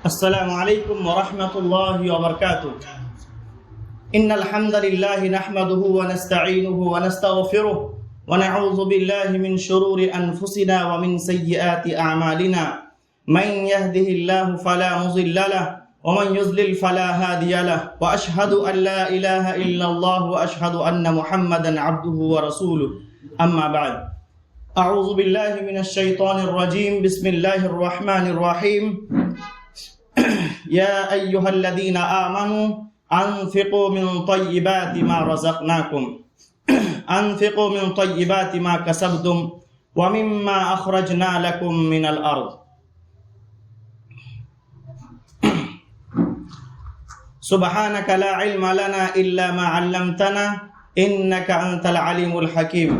السلام علیکم ورحمۃ اللہ وبرکاتہ۔ ان الحمد للہ نحمده ونستعینه ونستغفره ونعوذ باللہ من شرور انفسنا ومن سیئات اعمالنا من يهده الله فلا مضل له ومن يضلل فلا هادي له واشهد ان لا اله الا الله واشهد ان محمدا عبده ورسوله اما بعد اعوذ باللہ من الشیطان الرجیم بسم اللہ الرحمن الرحیم يا أيها الذين آمنوا أنفقوا من طيبات ما رزقناكم أنفقوا من طيبات ما كسبتم ومما أخرجنا لكم من الأرض سبحانك لا علم لنا إلا ما علمتنا إنك أنت العليم الحكيم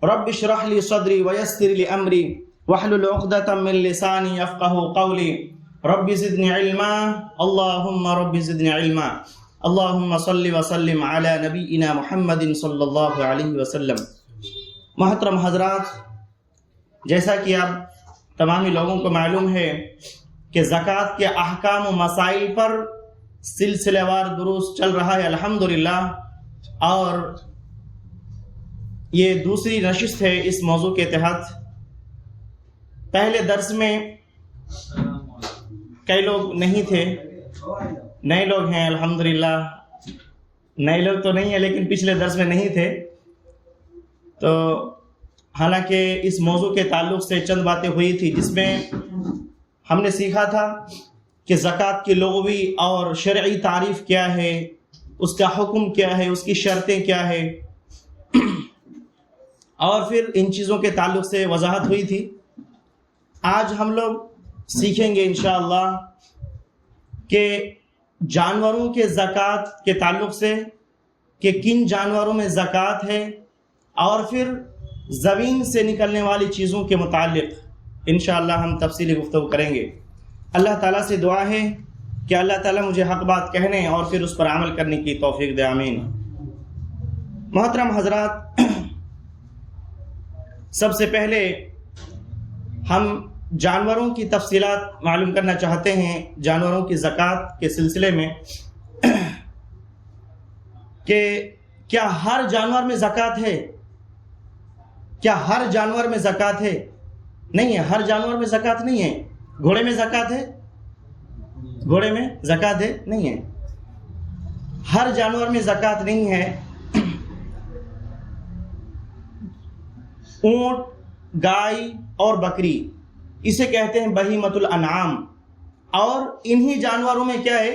رب اشرح لي صدري ويسر لي أمري واحلل عقدة من لساني يفقهوا قولي رب زدنی علما اللہم رب زدنی علما اللہم صلی وسلم علی نبینا محمد صلی اللہ علیہ وسلم۔ محترم حضرات، جیسا کہ آپ تمامی لوگوں کو معلوم ہے کہ زکوٰۃ کے احکام و مسائل پر سلسلہ وار دروس چل رہا ہے الحمدللہ، اور یہ دوسری نشست ہے اس موضوع کے تحت۔ پہلے درس میں کئی لوگ نہیں تھے، نئے لوگ ہیں الحمدللہ۔ نئے لوگ تو نہیں ہیں لیکن پچھلے درس میں نہیں تھے، تو حالانکہ اس موضوع کے تعلق سے چند باتیں ہوئی تھی جس میں ہم نے سیکھا تھا کہ زکوٰۃ کی لغوی اور شرعی تعریف کیا ہے، اس کا حکم کیا ہے، اس کی شرطیں کیا ہے، اور پھر ان چیزوں کے تعلق سے وضاحت ہوئی تھی۔ آج ہم لوگ سیکھیں گے انشاءاللہ کہ جانوروں کے زکوٰۃ کے تعلق سے کہ کن جانوروں میں زکوٰۃ ہے، اور پھر زمین سے نکلنے والی چیزوں کے متعلق انشاءاللہ ہم تفصیلی گفتگو کریں گے۔ اللہ تعالیٰ سے دعا ہے کہ اللہ تعالیٰ مجھے حق بات کہنے اور پھر اس پر عمل کرنے کی توفیق دے، آمین۔ محترم حضرات، سب سے پہلے ہم جانوروں کی تفصیلات معلوم کرنا چاہتے ہیں جانوروں کی زکوٰۃ کے سلسلے میں، کہ کیا ہر جانور میں زکوٰۃ ہے؟ کیا ہر جانور میں زکوٰۃ ہے؟ نہیں ہے، ہر جانور میں زکوٰۃ نہیں ہے۔ گھوڑے میں زکوٰۃ ہے؟ گھوڑے میں زکوٰۃ ہے؟ نہیں ہے، ہر جانور میں زکوٰۃ نہیں ہے۔ اونٹ، گائے اور بکری، اسے کہتے ہیں بہیمۃ الانعام، اور انہی جانوروں میں کیا ہے؟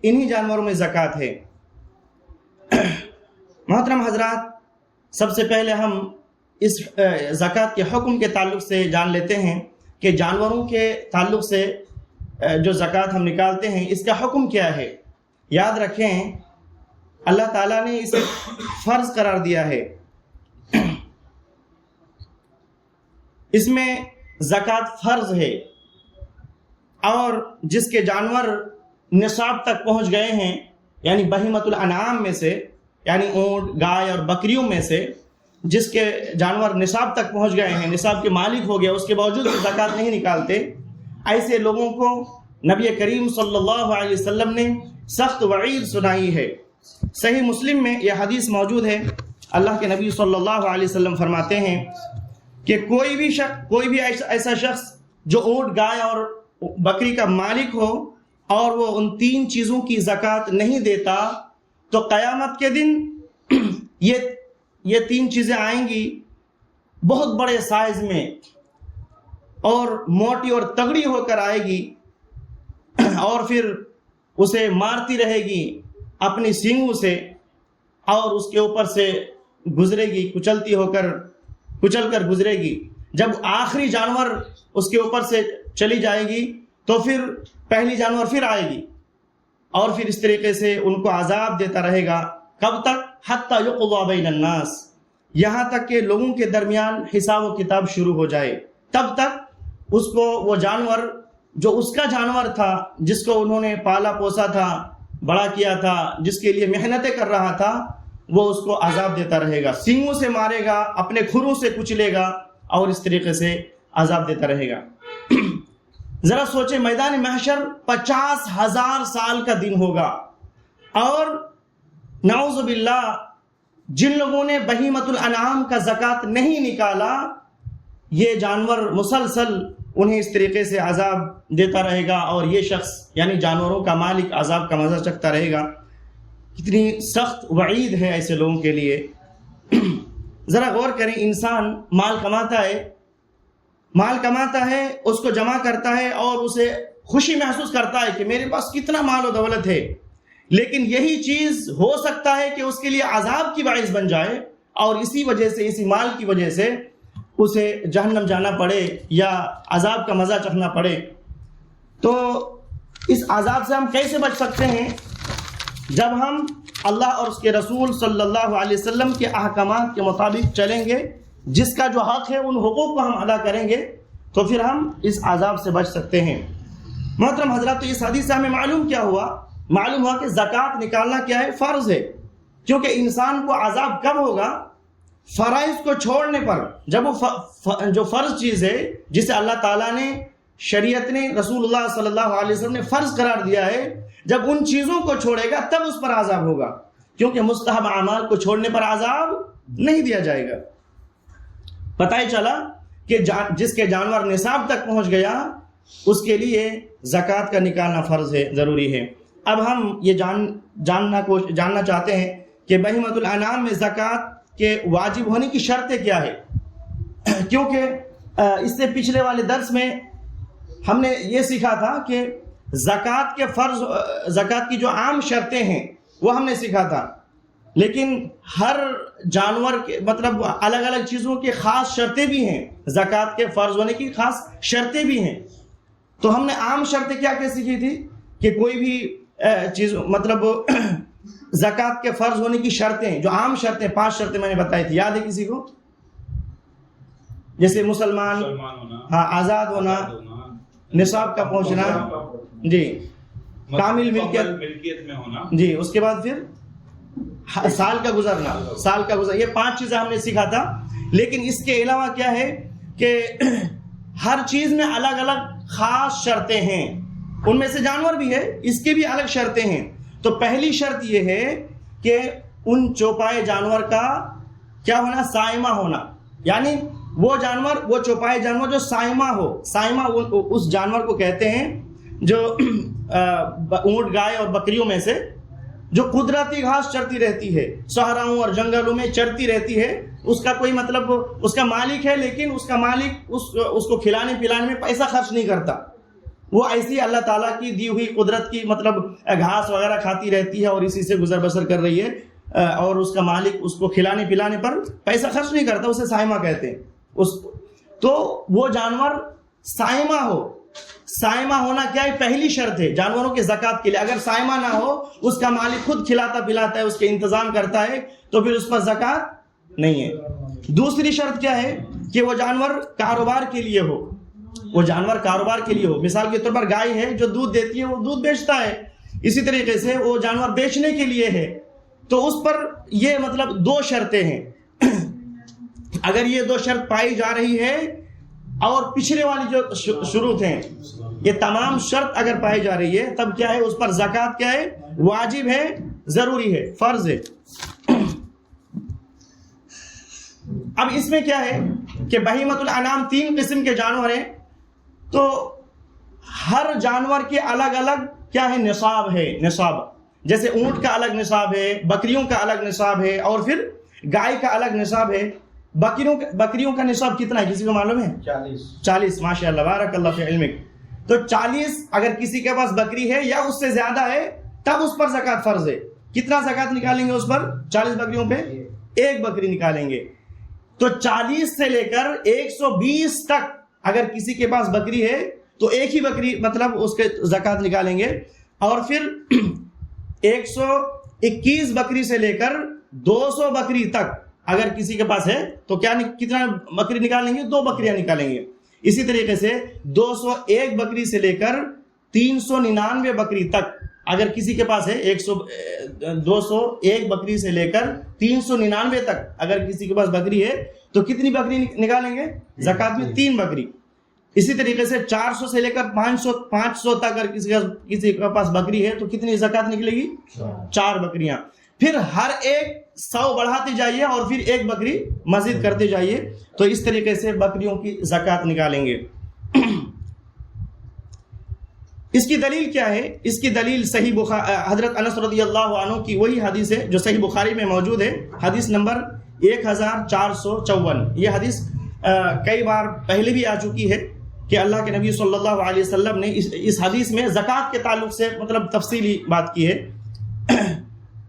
انہی جانوروں میں زکوٰۃ ہے۔ محترم حضرات، سب سے پہلے ہم اس زکوٰۃ کے حکم کے تعلق سے جان لیتے ہیں کہ جانوروں کے تعلق سے جو زکوٰۃ ہم نکالتے ہیں اس کا حکم کیا ہے۔ یاد رکھیں، اللہ تعالیٰ نے اسے فرض قرار دیا ہے۔ اس میں زکوٰۃ فرض ہے، اور جس کے جانور نصاب تک پہنچ گئے ہیں، یعنی بہیمۃ الانعام میں سے، یعنی اونٹ، گائے اور بکریوں میں سے جس کے جانور نصاب تک پہنچ گئے ہیں، نصاب کے مالک ہو گیا، اس کے باوجود زکوٰۃ نہیں نکالتے، ایسے لوگوں کو نبی کریم صلی اللہ علیہ وسلم نے سخت وعید سنائی ہے۔ صحیح مسلم میں یہ حدیث موجود ہے، اللہ کے نبی صلی اللہ علیہ وسلم فرماتے ہیں کہ کوئی بھی ایسا شخص جو اونٹ، گائے اور بکری کا مالک ہو اور وہ ان تین چیزوں کی زکوٰۃ نہیں دیتا، تو قیامت کے دن یہ تین چیزیں آئیں گی بہت بڑے سائز میں، اور موٹی اور تگڑی ہو کر آئے گی، اور پھر اسے مارتی رہے گی اپنی سینگوں سے، اور اس کے اوپر سے گزرے گی، کچل کر گزرے گی۔ جب آخری جانور اس کے اوپر سے چلی جائے گی تو پھر پہلی جانور پھر آئے گی، اور پھر اس طریقے سے ان کو عذاب دیتا رہے گا۔ کب تک؟ حتی یقضی بین الناس، یہاں تک کہ لوگوں کے درمیان حساب و کتاب شروع ہو جائے، تب تک اس کو وہ جانور جو اس کا جانور تھا، جس کو انہوں نے پالا پوسا تھا، بڑا کیا تھا، جس کے لیے محنتیں کر رہا تھا، وہ اس کو عذاب دیتا رہے گا، سینگوں سے مارے گا، اپنے کھروں سے کچلے گا، اور اس طریقے سے عذاب دیتا رہے گا۔ ذرا سوچیں میدان محشر 50,000 سال کا دن ہوگا، اور نعوذ باللہ جن لوگوں نے بہیمۃ الانعام کا زکوٰۃ نہیں نکالا، یہ جانور مسلسل انہیں اس طریقے سے عذاب دیتا رہے گا، اور یہ شخص یعنی جانوروں کا مالک عذاب کا مزہ چکھتا رہے گا۔ کتنی سخت وعید ہے ایسے لوگوں کے لیے۔ ذرا غور کریں، انسان مال کماتا ہے، اس کو جمع کرتا ہے اور اسے خوشی محسوس کرتا ہے کہ میرے پاس کتنا مال و دولت ہے، لیکن یہی چیز ہو سکتا ہے کہ اس کے لیے عذاب کی باعث بن جائے، اور اسی وجہ سے، اسی مال کی وجہ سے اسے جہنم جانا پڑے یا عذاب کا مزہ چکھنا پڑے۔ تو اس عذاب سے ہم کیسے بچ سکتے ہیں؟ جب ہم اللہ اور اس کے رسول صلی اللہ علیہ وسلم کے احکامات کے مطابق چلیں گے، جس کا جو حق ہے ان حقوق کو ہم ادا کریں گے، تو پھر ہم اس عذاب سے بچ سکتے ہیں۔ محترم حضرات، تو اس حدیث سے ہمیں معلوم ہوا کہ زکوٰۃ نکالنا کیا ہے؟ فرض ہے، کیونکہ انسان کو عذاب کب ہوگا؟ فرائض کو چھوڑنے پر۔ جب وہ جو فرض چیز ہے جسے اللہ تعالیٰ نے، شریعت نے، رسول اللہ صلی اللہ علیہ وسلم نے فرض قرار دیا ہے، جب ان چیزوں کو چھوڑے گا تب اس پر عذاب ہوگا، کیونکہ مستحب اعمال کو چھوڑنے پر عذاب نہیں دیا جائے گا۔ پتہ ہی چلا کہ جس کے جانور نصاب تک پہنچ گیا اس کے لیے زکوٰۃ کا نکالنا فرض ہے، ضروری ہے۔ اب ہم یہ جاننا چاہتے ہیں کہ بہیمۃ الانعام میں زکوٰۃ کے واجب ہونے کی شرطیں کیا ہے، کیونکہ اس سے پچھلے والے درس میں ہم نے یہ سیکھا تھا کہ زکوٰۃ کی جو عام شرطیں ہیں وہ ہم نے سیکھا تھا، لیکن ہر جانور کے مطلب الگ الگ چیزوں کی خاص شرطیں بھی ہیں، زکوٰۃ کے فرض ہونے کی خاص شرطیں بھی ہیں۔ تو ہم نے عام شرطیں کیا سیکھی تھی کہ کوئی بھی چیز مطلب زکوٰۃ کے فرض ہونے کی شرطیں، جو عام شرطیں 5 شرطیں میں نے بتائی تھی، یاد ہے کسی کو؟ جیسے مسلمان ہونا، ہاں، آزاد ہونا، نصاب کا پہنچنا، جی، کامل ملکیت میں ہونا، جی، اس کے بعد پھر سال کا گزرنا، یہ 5 چیزیں ہم نے سیکھا تھا۔ لیکن اس کے علاوہ کیا ہے کہ ہر چیز میں الگ الگ خاص شرطیں ہیں، ان میں سے جانور بھی ہے، اس کے بھی الگ شرطیں ہیں۔ تو پہلی شرط یہ ہے کہ ان چوپائے جانور کا کیا ہونا؟ سائمہ ہونا، یعنی وہ چوپائے جانور جو سائمہ ہو۔ سائمہ اس جانور کو کہتے ہیں جو اونٹ، گائے اور بکریوں میں سے جو قدرتی گھاس چرتی رہتی ہے، صحراؤں اور جنگلوں میں چرتی رہتی ہے، اس کا کوئی مطلب اس کا مالک ہے، لیکن اس کا مالک اس کو کھلانے پلانے میں پیسہ خرچ نہیں کرتا، وہ ایسی اللہ تعالیٰ کی دی ہوئی قدرت کی مطلب گھاس وغیرہ کھاتی رہتی ہے اور اسی سے گزر بسر کر رہی ہے، اور اس کا مالک اس کو کھلانے پلانے پر پیسہ خرچ نہیں کرتا، اسے سائمہ کہتے ہیں۔ تو وہ جانور سائمہ ہو۔ سائمہ ہونا کیا ہے؟ پہلی شرط ہے جانوروں کے زکوٰۃ کے لیے۔ اگر سائمہ نہ ہو، اس کا مالک خود کھلاتا پلاتا ہے، اس کے انتظام کرتا ہے، تو پھر اس پر زکوٰۃ نہیں ہے۔ دوسری شرط کیا ہے کہ وہ جانور کاروبار کے لیے ہو، مثال کے طور پر گائے ہے جو دودھ دیتی ہے، وہ دودھ بیچتا ہے، اسی طریقے سے وہ جانور بیچنے کے لیے ہے، تو اس پر یہ مطلب 2 شرطیں ہیں۔ اگر یہ 2 شرط پائی جا رہی ہے اور پچھلے والی جو شروط ہیں، یہ تمام شرط اگر پائی جا رہی ہے، تب کیا ہے؟ اس پر زکوٰۃ کیا ہے؟ واجب ہے، ضروری ہے، فرض ہے۔ اب اس میں کیا ہے کہ بہیمۃ الانعام 3 قسم کے جانور ہیں، تو ہر جانور کے الگ الگ کیا ہے؟ نصاب۔ جیسے اونٹ کا الگ نصاب ہے، بکریوں کا الگ نصاب ہے، اور پھر گائے کا الگ نصاب ہے۔ بکریوں کا نصاب کتنا ہے؟ کسی کو معلوم ہے؟ 40۔ ماشاء اللہ، بارک اللہ فی علمک۔ تو 40 اگر کسی کے پاس بکری ہے یا اس سے زیادہ ہے، تب اس پر زکوٰۃ فرض ہے۔ کتنا زکوٰۃ نکالیں گے اس پر؟ 40 بکریوں پہ 1 بکری نکالیں گے۔ تو 40 سے لے کر 120 تک اگر کسی کے پاس بکری ہے تو 1 ہی بکری مطلب اس کے زکوٰۃ نکالیں گے، اور پھر 121 بکری سے لے کر 200 بکری تک اگر کسی کے پاس ہے تو کتنا بکری نکالیں گے؟ 2 بکریاں نکالیں گے۔ اسی طریقے سے 201 بکری سے لے کر 399 بکری تک اگر کسی کے پاس ہے 201 بکری سے لے کر 399 تک اگر کسی کے پاس بکری ہے تو کتنی بکری نکالیں گے زکوٰۃ میں؟ 3 بکری۔ اسی طریقے سے 400 سے لے کر 500 تک اگر کسی کے پاس بکری ہے تو کتنی زکوٰۃ نکلے گی؟ 4 بکریاں. پھر ہر ایک 100 بڑھاتے جائیے اور پھر ایک بکری مزید کرتے جائیے. تو اس طریقے سے بکریوں کی زکوٰۃ نکالیں گے. اس کی دلیل کیا ہے؟ اس کی دلیل صحیح حضرت انس رضی اللہ عنہ کی وہی حدیث ہے جو صحیح بخاری میں موجود ہے، حدیث نمبر 1454. یہ حدیث کئی بار پہلے بھی آ چکی ہے کہ اللہ کے نبی صلی اللہ علیہ وسلم نے اس حدیث میں زکوٰۃ کے تعلق سے مطلب تفصیلی بات کی ہے.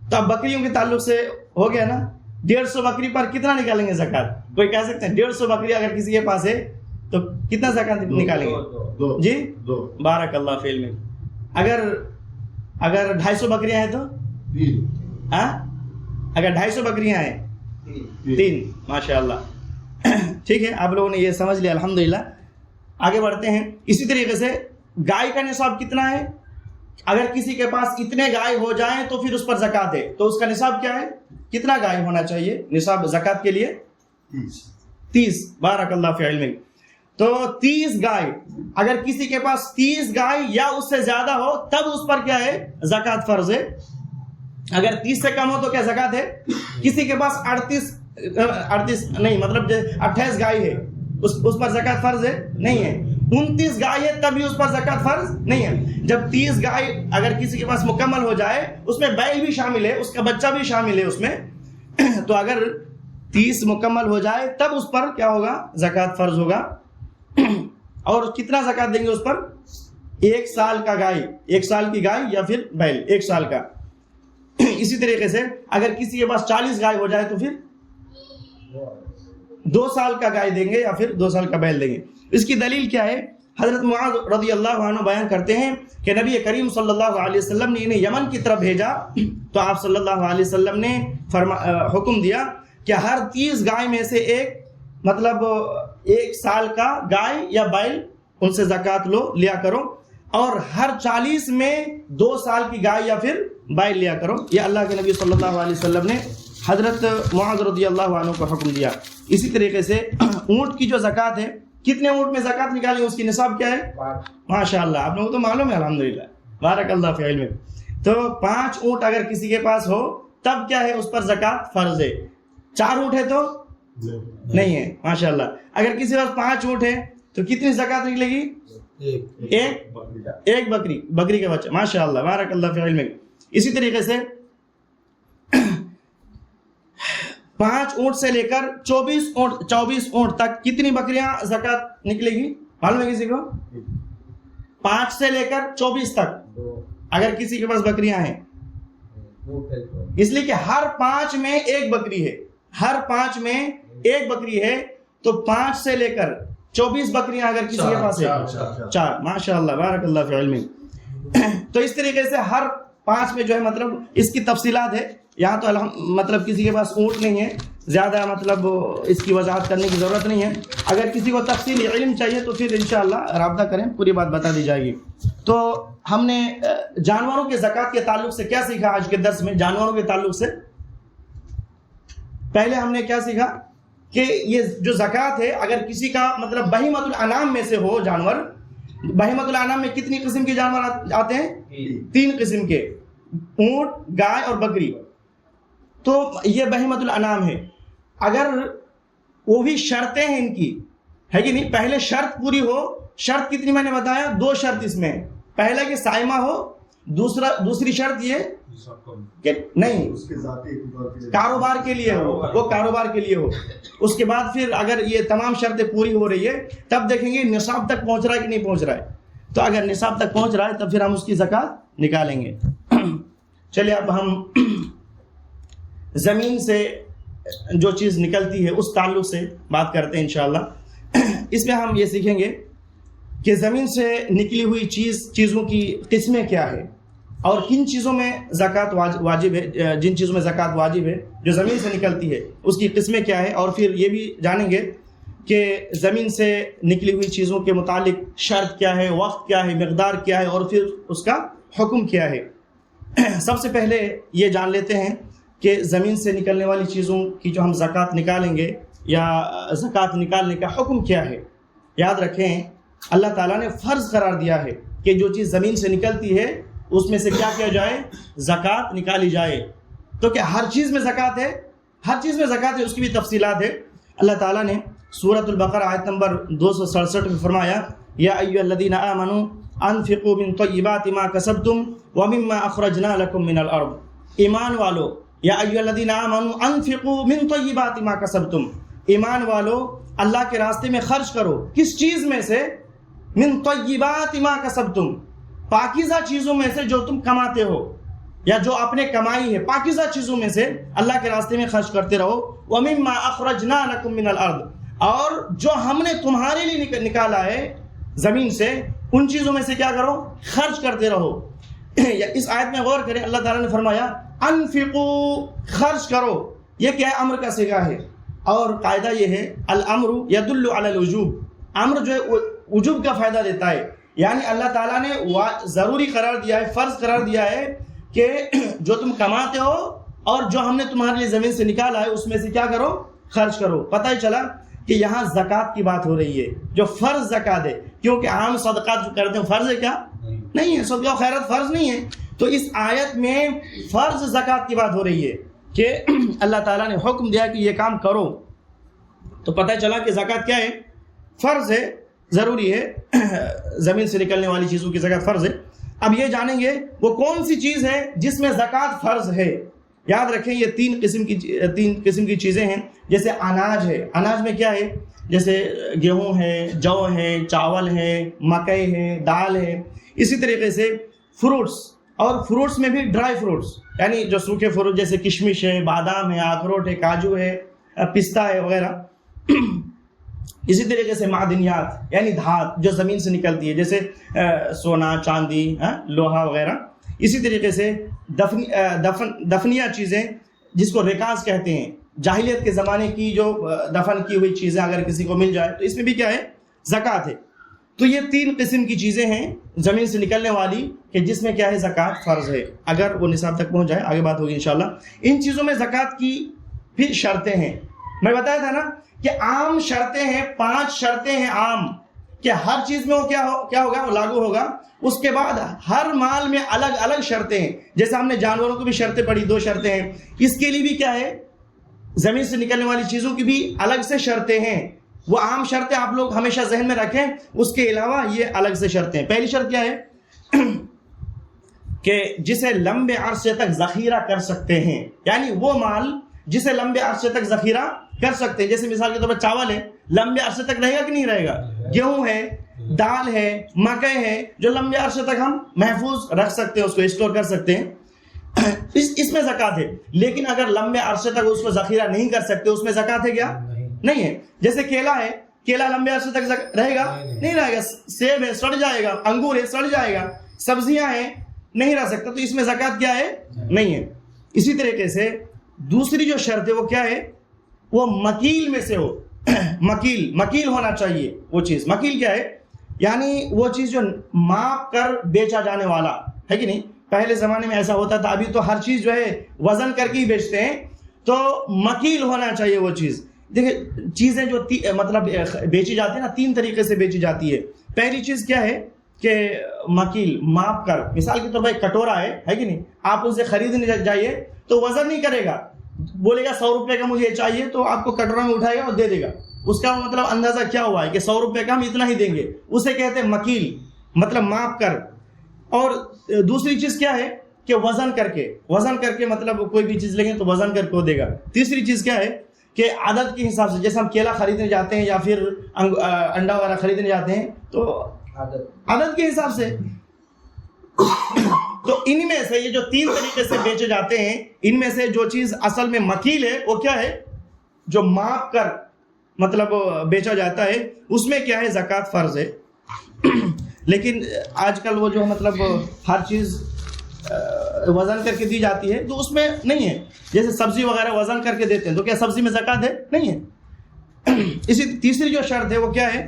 تو اب بکریوں کے تعلق سے ہو گیا نا. 150 بکری پر کتنا نکالیں گے زکوٰۃ؟ کوئی کہہ سکتے ہیں 150 بکری اگر کسی کے پاس ہے تو کتنا زکوٰۃ نکالیں گے؟ جی بارک اللہ فی علم. اگر 250 بکریاں ہیں تو اگر 250 بکریاں ہیں 3. ماشاء اللہ. ٹھیک ہے، آپ لوگوں نے یہ سمجھ لیا، الحمدللہ. آگے بڑھتے ہیں. اسی طریقے سے گائے کا نصاب کتنا ہے؟ اگر کسی کے پاس اتنے گائے ہو جائیں تو پھر اس پر زکوٰۃ ہے. تو اس کا نصاب کیا ہے؟ کتنا گائے ہونا چاہیے نصاب زکوٰۃ کے لیے؟ 30. بارک اللہ فی علم. تو 30 گائے، اگر کسی کے پاس 30 گائے یا اس سے زیادہ ہو تب اس پر کیا ہے؟ زکوٰۃ فرض ہے. اگر 30 سے کم ہو تو کیا زکوٰۃ ہے؟ کسی کے پاس 38 نہیں مطلب 28 گائے ہے، اس پر زکوٰۃ فرض ہے؟ نہیں ہے. 29 گائے ہے تب بھی اس پر زکوٰۃ فرض نہیں ہے. جب 30 گائے اگر کسی کے پاس مکمل ہو جائے، اس میں بیل بھی شامل ہے، اس کا بچہ بھی شامل ہے اس میں، تو اگر 30 مکمل ہو جائے تب اس پر کیا ہوگا؟ زکوٰۃ فرض ہوگا. اور کتنا زکوٰۃ دیں گے اس پر؟ 1 سال کا گائے، 1 سال کی گائے یا پھر بیل 1 سال کا. اسی طریقے سے اگر کسی کے پاس 40 گائے ہو جائے تو پھر 2 سال کا گائے دیں گے یا پھر 2 سال کا بیل دیں گے. اس کی دلیل کیا ہے؟ حضرت معاذ رضی اللہ عنہ بیان کرتے ہیں کہ نبی کریم صلی اللہ علیہ وسلم نے انہیں یمن کی طرف بھیجا تو آپ صلی اللہ علیہ وسلم نے حکم دیا کہ ہر 30 گائے میں سے ایک مطلب 1 سال کا گائے یا بیل ان سے زکوٰۃ لیا کرو، اور ہر 40 میں 2 سال کی گائے یا پھر بیل لیا کرو. یہ اللہ کے نبی صلی اللہ علیہ وسلم نے حضرت معاذ رضی اللہ عنہ کو حکم دیا. اسی طریقے سے اونٹ کی جو زکوٰۃ ہے، کتنے اونٹ میں زکوٰۃ نکالیں؟ اس کی نصاب کیا ہے؟ ماشاء اللہ، آپ لوگوں کو تو معلوم ہے الحمدللہ. بارک اللہ فی علم. تو 5 اونٹ اگر کسی کے پاس ہو تب کیا ہے؟ اس پر زکوٰۃ فرض ہے. 4 اونٹ ہے تو نہیں ہے. ماشاء اللہ. اگر کسی کے پاس 5 اونٹ ہے تو کتنی زکوٰۃ نکلے گی؟ ایک بکری کا بچہ. ماشاء اللہ، بارک اللہ فی علم. اسی طریقے سے 5 اونٹ سے لے کر 24 اونٹ تک کتنی بکریاں زکوٰۃ نکلے گی؟ معلوم ہے کسی کو؟ 5 سے لے کر 24 تک اگر کسی کے پاس بکریاں ہیں، اس لیے کہ ہر 5 میں ایک بکری ہے. ہر 5 میں ایک بکری ہے تو 5 سے لے کر 24 بکریاں اگر کسی کے پاس ہے 4. ماشاء اللہ، بارک اللہ فی علم. تو اس طریقے سے ہر 5 میں جو ہے مطلب اس کی تفصیلات ہے. یہاں تو مطلب کسی کے پاس اونٹ نہیں ہے، زیادہ مطلب اس کی وضاحت کرنے کی ضرورت نہیں ہے. اگر کسی کو تفصیلی علم چاہیے تو پھر انشاءاللہ رابطہ کریں، پوری بات بتا دی جائے گی. تو ہم نے جانوروں کے زکوٰۃ کے تعلق سے کیا سیکھا آج کے درس میں؟ جانوروں کے تعلق سے پہلے ہم نے کیا سیکھا کہ یہ جو زکوٰۃ ہے اگر کسی کا مطلب بہیمۃ الانعام میں سے ہو جانور. بہیمۃ الانعام میں کتنی قسم کے جانور آتے ہیں؟ 3 قسم کے، اونٹ، گائے اور بکری. تو یہ بہیمۃ الانعام ہے. اگر وہ بھی شرطیں ہیں ان کی، ہے کہ نہیں؟ پہلے شرط پوری ہو. شرط کتنی میں نے بتایا؟ 2 شرط اس میں. پہلا کہ سائمہ ہو، دوسری شرط یہ کہ نہیں کاروبار کے لیے ہو، وہ کاروبار کے لیے ہو. اس کے بعد پھر اگر یہ تمام شرطیں پوری ہو رہی ہے تب دیکھیں گے نصاب تک پہنچ رہا ہے کہ نہیں پہنچ رہا ہے. تو اگر نصاب تک پہنچ رہا ہے تب پھر ہم اس کی زکوٰۃ نکالیں گے. چلیے اب ہم زمین سے جو چیز نکلتی ہے اس تعلق سے بات کرتے ہیں انشاءاللہ. اس میں ہم یہ سیکھیں گے کہ زمین سے نکلی ہوئی چیزوں کی قسمیں کیا ہے اور کن چیزوں میں زکوٰۃ واجب ہے. جن چیزوں میں زکوٰۃ واجب ہے جو زمین سے نکلتی ہے اس کی قسمیں کیا ہے، اور پھر یہ بھی جانیں گے کہ زمین سے نکلی ہوئی چیزوں کے متعلق شرط کیا ہے، وقت کیا ہے، مقدار کیا ہے، اور پھر اس کا حکم کیا ہے. سب سے پہلے یہ جان لیتے ہیں کہ زمین سے نکلنے والی چیزوں کی جو ہم زکوٰۃ نکالیں گے یا زکوٰۃ نکالنے کا حکم کیا ہے. یاد رکھیں اللہ تعالیٰ نے فرض قرار دیا ہے کہ جو چیز زمین سے نکلتی ہے اس میں سے کیا کیا جائے؟ زکوٰۃ نکالی جائے. تو کیا ہر چیز میں زکوٰۃ ہے؟ ہر چیز میں زکوٰۃ ہے، اس کی بھی تفصیلات ہے. اللہ تعالیٰ نے سورۃ البقرہ آیت نمبر 267 میں فرمایا یا ایھا الذین آمنوا انفقوا من طیبات ما کسبتم ومما اخرجنا لکم من الارض. ایمان والو، یا ایھا الذین آمنوا انفقوا من طیبات ما کسبتم، ایمان والو اللہ کے راستے میں خرچ کرو. کس چیز میں سے؟ من طیبات ما کسبتم، پاکیزہ چیزوں میں سے جو تم کماتے ہو یا جو اپنے کمائی ہے، پاکیزہ چیزوں میں سے اللہ کے راستے میں خرچ کرتے رہو. وَمِمَّا أَخْرَجْنَا لَكُم مِّنَ الْأَرْضِ، اور جو ہم نے تمہارے لیے نکالا ہے زمین سے، ان چیزوں میں سے کیا کرو؟ خرچ کرتے رہو. اس آیت میں غور کریں، اللہ تعالیٰ نے فرمایا انفقوا، خرچ کرو. یہ کیا ہے؟ امر کا صیغہ ہے، اور قاعدہ یہ ہے الامر یدل علی الوجوب. امر جو ہے وجوب کا فائدہ دیتا ہے، یعنی اللہ تعالیٰ نے ضروری قرار دیا ہے، فرض قرار دیا ہے کہ جو تم کماتے ہو اور جو ہم نے تمہارے لیے زمین سے نکالا ہے اس میں سے کیا کرو؟ خرچ کرو. پتہ ہی چلا کہ یہاں زکوٰۃ کی بات ہو رہی ہے، جو فرض زکوٰۃ ہے، کیونکہ عام صدقات جو کرتے ہیں فرض ہے کیا؟ نہیں ہے. صدقہ و خیرات فرض نہیں ہے. تو اس آیت میں فرض زکوٰۃ کی بات ہو رہی ہے کہ اللہ تعالیٰ نے حکم دیا کہ یہ کام کرو. تو پتہ چلا کہ زکوٰۃ کیا ہے؟ فرض ہے، ضروری ہے. زمین سے نکلنے والی چیزوں کی زکوٰۃ فرض ہے. اب یہ جانیں گے وہ کون سی چیز ہے جس میں زکوٰۃ فرض ہے. یاد رکھیں یہ تین قسم کی چیزیں ہیں. جیسے اناج ہے، اناج میں کیا ہے؟ جیسے گیہوں ہے، جو ہے، چاول ہے، مکئی ہے، دال ہے. اسی طریقے سے فروٹس، اور فروٹس میں بھی ڈرائی فروٹس، یعنی جو سوکھے فروٹ جیسے کشمش ہے، بادام ہے، اخروٹ ہے، کاجو ہے، پستہ ہے وغیرہ. اسی طریقے سے معدنیات یعنی دھات جو زمین سے نکلتی ہے، جیسے سونا، چاندی، لوہا وغیرہ. اسی طریقے سے دفنیہ چیزیں جس کو ریکاز کہتے ہیں، جاہلیت کے زمانے کی جو دفن کی ہوئی چیزیں اگر کسی کو مل جائے تو اس میں بھی کیا ہے؟ زکوٰۃ ہے. تو یہ تین قسم کی چیزیں ہیں زمین سے نکلنے والی کہ جس میں کیا ہے؟ زکوٰۃ فرض ہے. اگر وہ نصاب تک پہنچ جائے، آگے بات ہوگی انشاءاللہ. ان چیزوں میں زکوٰۃ کی بھی شرطیں ہیں. میں بتایا تھا نا کہ عام شرطیں ہیں، 5 شرطیں ہیں عام، کہ ہر چیز میں وہ کیا ہوگا؟ وہ لاگو ہوگا. اس کے بعد ہر مال میں الگ الگ شرطیں ہیں. جیسے ہم نے جانوروں کو بھی شرطیں پڑھی، 2 شرطیں ہیں. اس کے لیے بھی کیا ہے؟ زمین سے نکلنے والی چیزوں کی بھی الگ سے شرطیں ہیں. وہ عام شرطیں آپ لوگ ہمیشہ ذہن میں رکھیں، اس کے علاوہ یہ الگ سے شرطیں ہیں. پہلی شرط کیا ہے؟ کہ جسے لمبے عرصے تک ذخیرہ کر سکتے ہیں، یعنی وہ مال جسے لمبے عرصے تک ذخیرہ کر سکتے ہیں. جیسے مثال کے طور پر چاول ہے، لمبے عرصے تک رہے گا کہ نہیں رہے گا؟ گیہوں ہے، دال ہے، مکئی ہے، جو لمبے عرصے تک ہم محفوظ رکھ سکتے ہیں، اس کو اسٹور کر سکتے ہیں. اس میں زکوٰۃ ہے. لیکن اگر لمبے عرصے تک اس کو ذخیرہ نہیں کر سکتے، اس میں زکوٰۃ ہے کیا؟ نہیں ہے. جیسے کیلا ہے، کیلا لمبے عرصے تک رہے گا؟ نہیں رہے گا. سیب ہے، سڑ جائے گا. انگور ہے، سڑ جائے گا. سبزیاں ہیں، نہیں رہ سکتا. تو اس میں زکوٰۃ کیا ہے؟ نہیں ہے. اسی طریقے سے دوسری جو شرط ہے وہ کیا ہے؟ وہ مکیل میں سے ہو. مکیل ہونا چاہیے وہ چیز. مکیل کیا ہے؟ یعنی وہ چیز جو ماپ کر بیچا جانے والا ہے کہ نہیں. پہلے زمانے میں ایسا ہوتا تھا، ابھی تو ہر چیز جو ہے وزن کر کے ہی بیچتے ہیں. تو مکیل ہونا چاہیے وہ چیز. دیکھیں چیزیں جو مطلب بیچی جاتی ہیں نا، 3 طریقے سے بیچی جاتی ہے. پہلی چیز کیا ہے کہ مکیل، ماپ کر. مثال کے طور پر ایک کٹورا ہے کہ نہیں، آپ ان سے خریدنے جائیے تو وزن نہیں کرے گا، بولے گا 100 روپے کا مجھے چاہیے، تو آپ کو کٹورا میں اٹھائے گا اور دے دے گا. اس کا مطلب اندازہ کیا ہوا ہے کہ 100 روپے کا ہم اتنا ہی دیں گے. اسے کہتے ہیں مکیل، مطلب ماپ کر. اور دوسری چیز کیا ہے کہ وزن کر کے مطلب کوئی بھی چیز لیں گے تو وزن کر کے وہ دے گا. تیسری چیز کیا ہے کہ عدد کے حساب سے، جیسے ہم کیلا خریدنے جاتے ہیں یا پھر انڈا وغیرہ خریدنے جاتے ہیں تو عدد کے حساب سے. تو ان میں سے یہ جو 3 طریقے سے بیچے جاتے ہیں، ان میں سے جو چیز اصل میں مکیل ہے وہ کیا ہے؟ جو ماپ کر مطلب بیچا جاتا ہے، اس میں کیا ہے؟ زکوٰۃ فرض ہے. لیکن آج کل وہ جو مطلب ہر چیز وزن کر کے دی جاتی ہے تو اس میں نہیں ہے. جیسے سبزی وغیرہ وزن کر کے دیتے ہیں تو کیا سبزی میں زکوٰۃ ہے؟ نہیں ہے. اسی تیسری جو شرط ہے وہ کیا ہے؟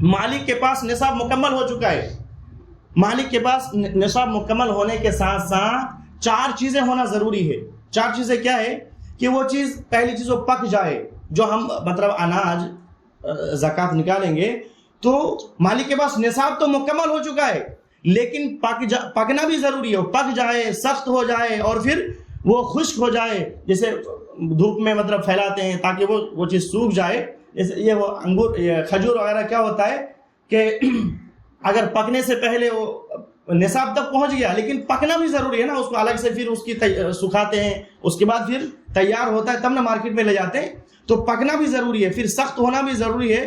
مالک کے پاس نصاب مکمل ہو چکا ہے. مالک کے پاس نصاب مکمل ہونے کے ساتھ ساتھ 4 چیزیں ہونا ضروری ہے. 4 چیزیں کیا ہے؟ کہ وہ چیز، پہلی چیز وہ پک جائے. جو ہم مطلب اناج زکوٰۃ نکالیں گے تو مالک کے پاس نصاب تو مکمل ہو چکا ہے، لیکن پکنا بھی ضروری ہے، پک جائے، سخت ہو جائے اور پھر وہ خشک ہو جائے، جیسے دھوپ میں مطلب پھیلاتے ہیں تاکہ وہ چیز سوکھ جائے. جیسے یہ وہ انگور، کھجور وغیرہ کیا ہوتا ہے کہ اگر پکنے سے پہلے وہ نصاب تک پہنچ گیا لیکن پکنا بھی ضروری ہے نا، اس کو الگ سے پھر اس کی سکھاتے ہیں، اس کے بعد پھر تیار ہوتا ہے تب نہ مارکیٹ میں لے جاتے ہیں. تو پکنا بھی ضروری ہے، پھر سخت ہونا بھی ضروری ہے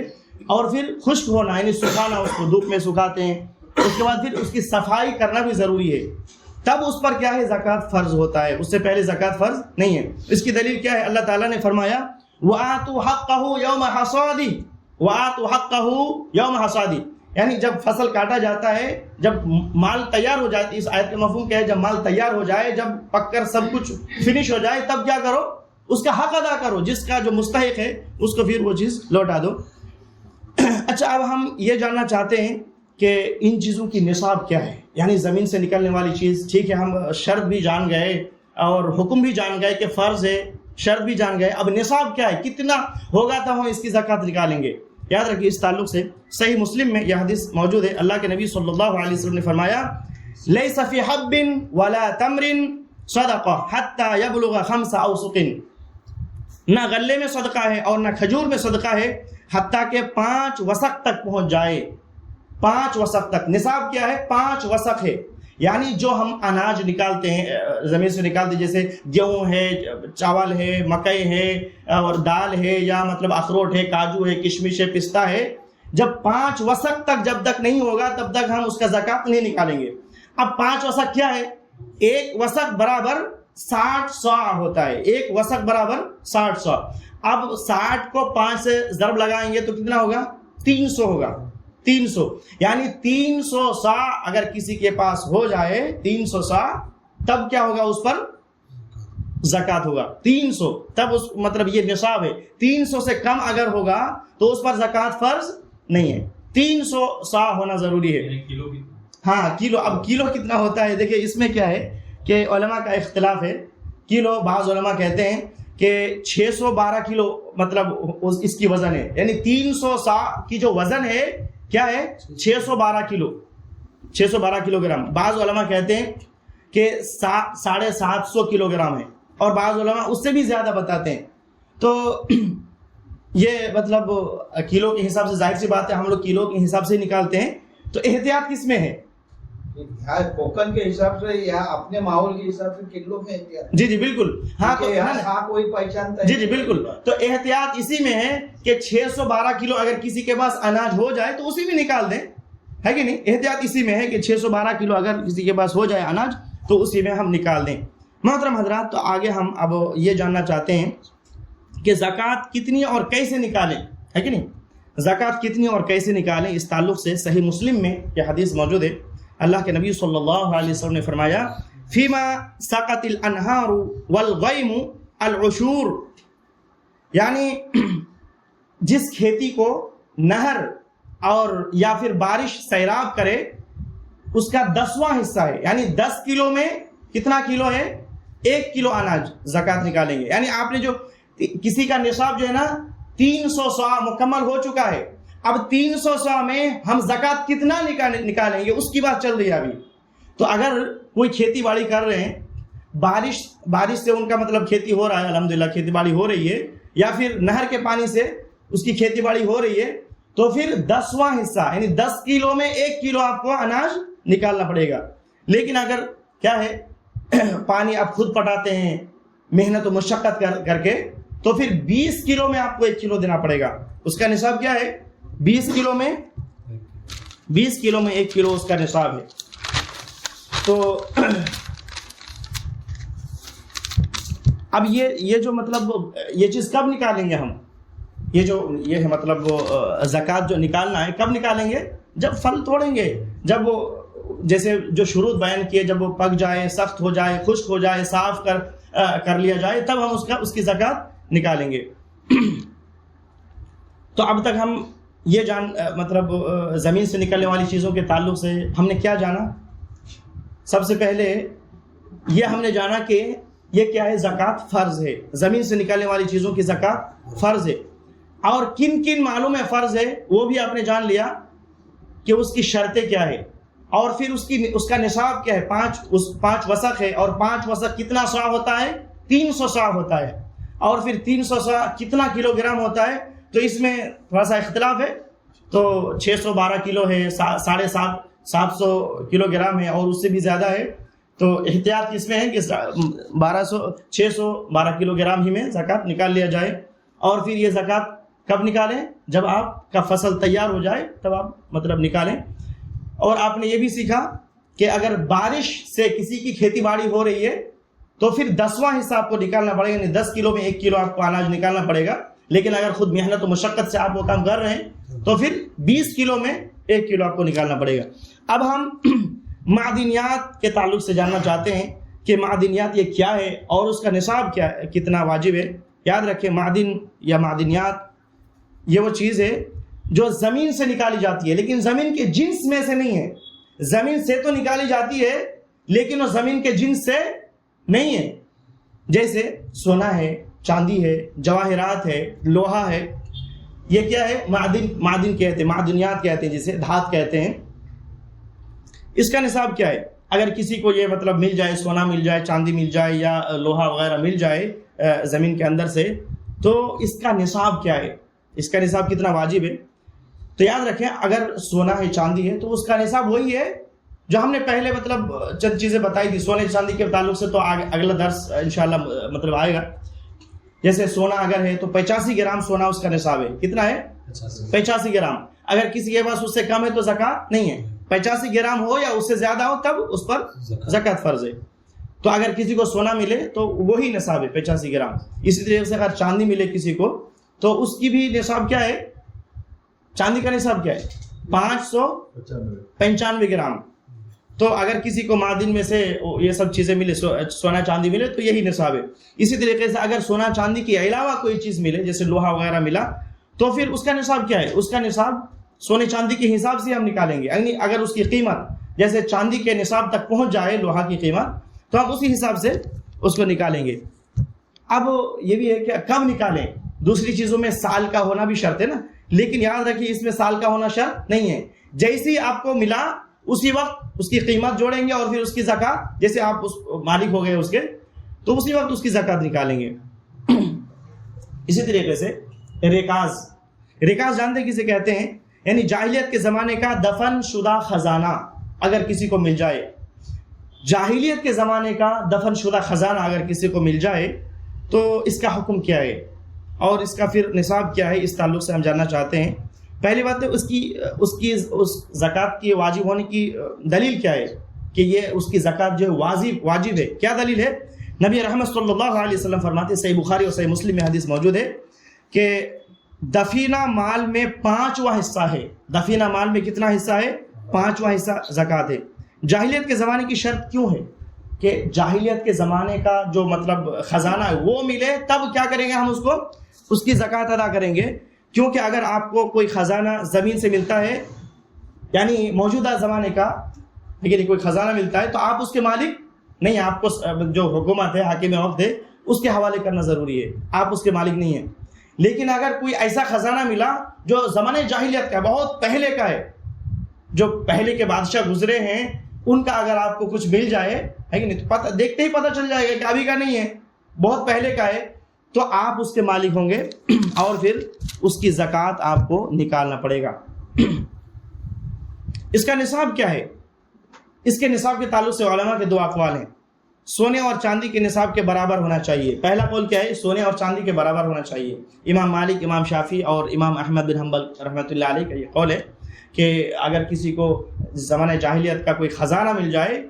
اور پھر خشک ہونا یعنی سکھانا، اس کو دھوپ میں سکھاتے ہیں. اس کے بعد پھر اس کی صفائی کرنا بھی ضروری ہے، تب اس پر کیا ہے زکوٰۃ فرض ہوتا ہے، اس سے پہلے زکوٰۃ فرض نہیں ہے. اس کی دلیل کیا ہے؟ اللہ تعالیٰ نے فرمایا وَآتُوا حَقَّهُ يَوْمَ حَصَادِهِ، وَآتُوا حَقَّهُ يَوْمَ حَصَادِهِ، یعنی جب فصل کاٹا جاتا ہے، جب مال تیار ہو جائے، اس آیت کا مفہوم کیا ہے؟ جب مال تیار ہو جائے، جب پک کر سب کچھ فنش ہو جائے، تب کیا کرو؟ اس کا حق ادا کرو، جس کا جو مستحق ہے اس کو پھر وہ چیز لوٹا دو. اچھا، اب ہم یہ جاننا چاہتے ہیں کہ ان چیزوں کی نصاب کیا ہے، یعنی زمین سے نکلنے والی چیز. ٹھیک ہے، ہم شرط بھی جان گئے اور حکم بھی جان گئے کہ فرض ہے، شرط بھی جان گئے. اب نصاب کیا ہے، کتنا ہوگا تو ہم اس کی زکوٰۃ نکالیں گے. یاد رکھیے اس تعلق سے صحیح مسلم میں یہ حدیث موجود ہے. اللہ کے نبی صلی اللہ علیہ وسلم نے فرمایا لیس فی حب ولا تمر صدقہ حتی یبلغ 5 اوسق، نہ غلے میں صدقہ ہے اور نہ کھجور میں صدقہ ہے حتیٰ کہ 5 وسق تک پہنچ جائے. 5 وسق تک. نصاب کیا ہے؟ 5 وسق ہے، یعنی جو ہم اناج نکالتے ہیں زمین سے نکالتے ہیں، جیسے گیہوں ہے، چاول ہے، مکئی ہے اور دال ہے، یا مطلب اخروٹ ہے، کاجو ہے، کشمش ہے، پستہ ہے، جب 5 وسق تک جب تک نہیں ہوگا تب تک ہم اس کا زکوٰۃ نہیں نکالیں گے. اب 5 وسق کیا ہے؟ 1 وسق برابر 60 صاع ہوتا ہے. 1 وسق برابر 60 صاع. اب 60 کو 5 سے ضرب لگائیں گے تو کتنا ہوگا؟ 300 ہوگا. 300 یعنی 300 صاع اگر کسی کے پاس ہو جائے، 300 صاع، تب کیا ہوگا؟ اس پر زکوٰۃ ہوگا. 300 تب اس مطلب یہ نصاب ہے. 300 سے کم اگر ہوگا تو اس پر زکوٰۃ فرض نہیں ہے. 300 صاع ہونا ضروری ہے. ہاں کلو. اب کلو کتنا ہوتا ہے؟ دیکھیں اس میں کیا ہے کہ علماء کا اختلاف ہے. کلو بعض علماء کہتے ہیں کہ 612 کلو مطلب اس کی وزن ہے، یعنی 300 صاع کی جو وزن ہے کیا ہے؟ 612 کلو، 612 کلو گرام. بعض علماء کہتے ہیں کہ 750 کلو گرام ہے، اور بعض علماء اس سے بھی زیادہ بتاتے ہیں. تو یہ مطلب کلو کے حساب سے ظاہر سی بات ہے ہم لوگ کلو کے حساب سے نکالتے ہیں. تو احتیاط کس میں ہے؟ کوکن کے حساب سے یا اپنے ماحول کے حساب سے کلو میں احتیاط. جی بالکل. ہاں کوئی پہچانتا ہے. جی بالکل. تو احتیاط اسی میں ہے کہ 612 کلو اگر کسی کے پاس اناج ہو جائے تو اسی میں نکال دیں، ہے کہ نہیں؟ احتیاط اسی میں ہے کہ 612 کلو اگر کسی کے پاس ہو جائے اناج تو اسی میں ہم نکال دیں. محترم حضرات، تو آگے ہم اب یہ جاننا چاہتے ہیں کہ زکوٰۃ کتنی اور کیسے نکالیں، ہے کہ نہیں؟ زکوٰۃ کتنی اور کیسے نکالیں، اس تعلق سے صحیح مسلم میں یہ حدیث موجود ہے. اللہ کے نبی صلی اللہ علیہ وسلم نے فرمایا فیما سقط الانہار والغیم العشور، یعنی جس کھیتی کو نہر اور یا پھر بارش سیراب کرے اس کا 10واں حصہ ہے، یعنی 10 کلو میں کتنا کلو ہے؟ 1 کلو اناج زکوٰۃ نکالیں گے. یعنی آپ نے جو کسی کا نصاب جو ہے نا 300 صاع مکمل ہو چکا ہے، اب 300 صاع میں ہم زکوٰۃ کتنا نکالیں گے اس کی بات چل رہی ہے ابھی. تو اگر کوئی کھیتی باڑی کر رہے ہیں، بارش سے ان کا مطلب کھیتی ہو رہا ہے، الحمدللہ کھیتی باڑی ہو رہی ہے، یا پھر نہر کے پانی سے اس کی کھیتی باڑی ہو رہی ہے، تو پھر 10واں حصہ یعنی 10 کلو میں 1 کلو آپ کو اناج نکالنا پڑے گا. لیکن اگر کیا ہے پانی آپ خود پٹاتے ہیں محنت و مشقت کر کے، تو پھر 20 کلو میں آپ کو 1 کلو دینا پڑے گا. اس کا نصاب کیا ہے؟ 20 کلو میں 1 کلو اس کا نصاب ہے. تو اب یہ جو مطلب یہ چیز کب نکالیں گے ہم؟ یہ مطلب زکوٰۃ جو نکالنا ہے کب نکالیں گے؟ جب پھل توڑیں گے، جب وہ جیسے جو شروط بیان کیے، جب وہ پک جائے، سخت ہو جائے، خشک ہو جائے، صاف کر لیا جائے، تب ہم اس کی زکوٰۃ نکالیں گے. تو اب تک ہم یہ مطلب زمین سے نکلنے والی چیزوں کے تعلق سے ہم نے کیا جانا؟ سب سے پہلے یہ ہم نے جانا کہ یہ کیا ہے؟ زکوٰۃ فرض ہے. زمین سے نکلنے والی چیزوں کی زکوٰۃ فرض ہے. اور کن کن مالوں میں فرض ہے وہ بھی آپ نے جان لیا. کہ اس کی شرطیں کیا ہے، اور پھر اس کا نصاب کیا ہے. 5 وسق ہے، اور 5 وسق کتنا صاع ہوتا ہے؟ 300 صاع ہوتا ہے. اور پھر 300 صاع کتنا کلو گرام ہوتا ہے؟ تو اس میں تھوڑا سا اختلاف ہے. تو 612 کلو ہے، 750 کلو گرام ہے، اور اس سے بھی زیادہ ہے. تو احتیاط اس میں ہے کہ 612 کلو گرام ہی میں زکوٰۃ نکال لیا جائے. اور پھر یہ زکوٰۃ کب نکالیں؟ جب آپ کا فصل تیار ہو جائے تب آپ مطلب نکالیں. اور آپ نے یہ بھی سیکھا کہ اگر بارش سے کسی کی کھیتی باڑی ہو رہی ہے تو پھر 10واں حصہ آپ کو نکالنا پڑے گا، یعنی 10 کلو میں 1 کلو آپ کو اناج نکالنا پڑے گا. لیکن اگر خود محنت و مشقت سے آپ وہ کام کر رہے ہیں تو پھر 20 کلو میں 1 کلو آپ کو نکالنا پڑے گا. اب ہم معدنیات کے تعلق سے جاننا چاہتے ہیں کہ معدنیات یہ کیا ہے اور اس کا نصاب کیا ہے، کتنا واجب ہے. یاد رکھیں، معدن یا معدنیات یہ وہ چیز ہے جو زمین سے نکالی جاتی ہے، لیکن زمین کے جنس میں سے نہیں ہے. زمین سے تو نکالی جاتی ہے لیکن وہ زمین کے جنس سے نہیں ہے. جیسے سونا ہے، چاندی ہے، جواہرات ہے، لوہا ہے. یہ کیا ہے؟ معدن کہتے ہیں، معدنیات کہتے ہیں، جسے دھات کہتے ہیں. اس کا نصاب کیا ہے؟ اگر کسی کو یہ مطلب مل جائے، سونا مل جائے، چاندی مل جائے یا لوہا وغیرہ مل جائے زمین کے اندر سے، تو اس کا نصاب کیا ہے؟ اس کا نصاب کتنا واجب ہے؟ تو یاد رکھیں، اگر سونا ہے، چاندی ہے، تو اس کا نصاب وہی ہے جو ہم نے پہلے مطلب چند چیزیں بتائی تھی. سونے چاندی کے تعلق سے تو اگلا درس انشاءاللہ مطلب آئے گا. جیسے سونا اگر ہے تو 85 گرام سونا اس کا نصاب ہے. کتنا ہے؟ 85 گرام. اگر کسی کے پاس اس سے کم ہے تو زکوٰۃ نہیں ہے. 85 گرام ہو یا اس سے زیادہ ہو تب اس پر زکوٰۃ فرض ہے. تو اگر کسی کو سونا ملے تو وہی نصاب ہے 85 گرام. اسی طریقے سے اگر چاندی ملے کسی کو تو اس کی بھی نصاب کیا ہے؟ چاندی کا نصاب کیا ہے؟ 595 گرام. تو اگر کسی کو معدن میں سے یہ سب چیزیں ملے، سونا چاندی ملے، تو یہی نصاب ہے. اسی طریقے سے اگر سونا چاندی کے علاوہ کوئی چیز ملے، جیسے لوہا وغیرہ ملا، تو پھر اس کا نصاب کیا ہے؟ اس کا نصاب سونے چاندی کے حساب سے ہم نکالیں گے. یعنی اگر اس کی قیمت جیسے چاندی کے نصاب تک پہنچ جائے لوہا کی قیمت، تو ہم اسی حساب سے اس کو نکالیں گے. اب یہ بھی ہے کہ کب نکالیں. دوسری چیزوں میں سال کا ہونا بھی شرط ہے نا، لیکن یاد رکھیے اس میں سال کا ہونا شرط نہیں ہے. جیسے ہی آپ کو ملا اسی وقت اس کی قیمت جوڑیں گے اور پھر اس کی زکوٰۃ، جیسے آپ اس مالک ہو گئے اس کے، تو اسی وقت اس کی زکوٰۃ نکالیں گے. اسی طریقے سے ریکاز جانتے ہیں کسے کہتے ہیں؟ یعنی جاہلیت کے زمانے کا دفن شدہ خزانہ اگر کسی کو مل جائے. جاہلیت کے زمانے کا دفن شدہ خزانہ اگر کسی کو مل جائے تو اس کا حکم کیا ہے اور اس کا پھر نصاب کیا ہے، اس تعلق سے ہم جاننا چاہتے ہیں. پہلی بات ہے اس زکوٰۃ کی واجب ہونے کی دلیل کیا ہے کہ یہ اس کی زکوٰۃ جو ہے واجب ہے. کیا دلیل ہے؟ نبی رحمت صلی اللہ علیہ وسلم فرماتے ہیں، صحیح بخاری اور صحیح مسلم میں حدیث موجود ہے کہ دفینہ مال میں 5واں حصہ ہے. دفینہ مال میں کتنا حصہ ہے؟ 5واں حصہ زکوٰۃ ہے. جاہلیت کے زمانے کی شرط کیوں ہے کہ جاہلیت کے زمانے کا جو مطلب خزانہ ہے وہ ملے تب کیا کریں گے؟ ہم اس کی زکوٰۃ ادا کریں گے. کیونکہ اگر آپ کو کوئی خزانہ زمین سے ملتا ہے، یعنی موجودہ زمانے کا لیکن کوئی خزانہ ملتا ہے، تو آپ اس کے مالک نہیں، آپ کو جو حکومت ہے، حاکم وقت ہے، اس کے حوالے کرنا ضروری ہے. آپ اس کے مالک نہیں ہیں. لیکن اگر کوئی ایسا خزانہ ملا جو زمانے جاہلیت کا بہت پہلے کا ہے، جو پہلے کے بادشاہ گزرے ہیں ان کا اگر آپ کو کچھ مل جائے ہے کہ نہیں، تو دیکھتے ہی پتہ چل جائے گا کہ ابھی کا نہیں ہے، بہت پہلے کا ہے، تو آپ اس کے مالک ہوں گے اور پھر اس کی زکوٰۃ آپ کو نکالنا پڑے گا. اس کا نصاب کیا ہے؟ اس کے نصاب کے تعلق سے علماء کے 2 اقوال ہیں. سونے اور چاندی کے نصاب کے برابر ہونا چاہیے. پہلا قول کیا ہے؟ سونے اور چاندی کے برابر ہونا چاہیے. امام مالک، امام شافعی اور امام احمد بن حنبل رحمۃ اللہ علیہ کا یہ قول ہے کہ اگر کسی کو زمانہ جاہلیت کا کوئی خزانہ مل جائے